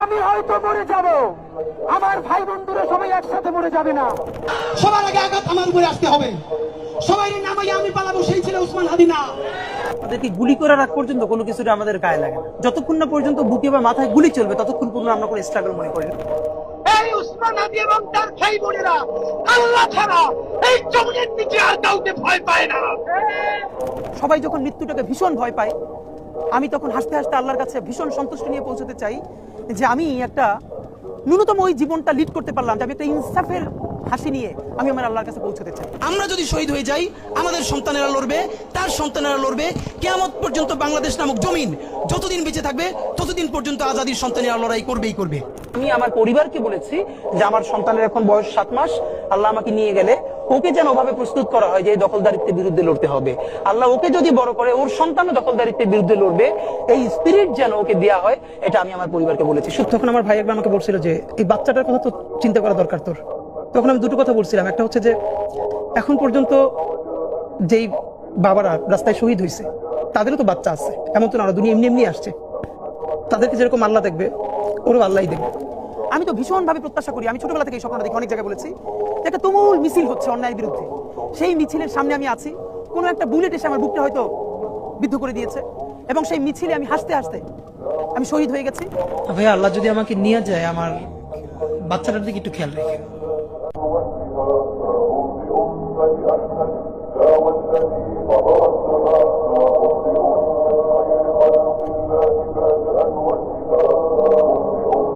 আমি হয়তো মরে যাব, আমার ভাই বন্ধুরা সবাই একসাথে মরে যাবে না। সবার আগে আঘাত আমার উপরে আসতে হবে। সবাই নামাই আমি পালাবো, সেই ছিল উসমান হাদি না। তাদেরকে গুলি করার আগ পর্যন্ত কোনো কিছুটা আমাদের গায়ে লাগে না। যতক্ষণ না পর্যন্ত বুকে বা মাথায় গুলি চলবে ততক্ষণ পর্যন্ত আমরা কোনো স্ট্রাগল মনে করি না। এই উসমান হাদি এবং তার ভাই বোনেরা আল্লাহ ছাড়া এই জমিনের নিচে আর কাউকে ভয় পায় না। সবাই যখন মৃত্যুটাকে ভীষণ ভয় পায়, আমি তখন হাসতে হাসতে আল্লাহর কাছে ভীষণ সন্তুষ্টি নিয়ে পৌঁছতে চাই যে আমি একটা ন্যূনতম ওই জীবনটা লিড করতে পারলাম, যে আমি একটা ইনসাফের হাসি নিয়ে আমি আমার আল্লাহর কাছে পৌঁছতে চাই। আমরা যদি শহীদ হয়ে যাই, আমাদের সন্তানেরা লড়বে, তার সন্তানেরা লড়বে। কিয়ামত পর্যন্ত বাংলাদেশ নামক জমিন যতদিন বেঁচে থাকবে ততদিন পর্যন্ত আজাদির সন্তানেরা লড়াই করবেই করবে। আমি আমার পরিবারকে বলেছি যে আমার সন্তানের এখন বয়স 7 মাস, আল্লাহ আমাকে নিয়ে গেলে ওকে যেন ওভাবে প্রস্তুত করা হয় যে এই দখলদারিত্বের বিরুদ্ধে লড়তে হবে। আল্লাহ ওকে যদি বড় করে ওর সন্তানও দখলদারিত্বের বিরুদ্ধে লড়বে, এই স্পিরিট যেন ওকে দেওয়া হয়, এটা আমি আমার পরিবারকে বলেছি। তখন আমার ভাই একবার আমাকে বলছিল যে এই বাচ্চাটার কথা তো চিন্তা করা দরকার তোর। তখন আমি দুটো কথা বলছিলাম, একটা হচ্ছে যে এখন পর্যন্ত যেই বাবারা রাস্তায় শহীদ হয়েছে তাদেরও তো বাচ্চা আছে, এমন তো না দুনিয়া এমনি এমনি আসছে। তাদেরকে যেরকম আল্লাহ দেখবে ওরও আল্লাহই দেখবে। আমি তো ভীষণভাবে প্রত্যাশা করি, আমি ছোটবেলা থেকে এই স্বপ্নটা দেখি, অনেক জায়গায় বলেছি যে একটা তুমুল মিছিল হচ্ছে অন্যায়ের বিরুদ্ধে, সেই মিছিলের সামনে আমি আছি, কোনো একটা বুলেট এসে আমার বুকটা হয়তো বিদ্ধ করে দিয়েছে, এবং সেই মিছিলে আমি হাসতে হাসতে আমি শহীদ হয়ে গেছি। ভাইয়া আল্লাহ যদি আমাকে নিয়ে যায়, আমার বাচ্চাটার দিকে একটু খেয়াল রেখে।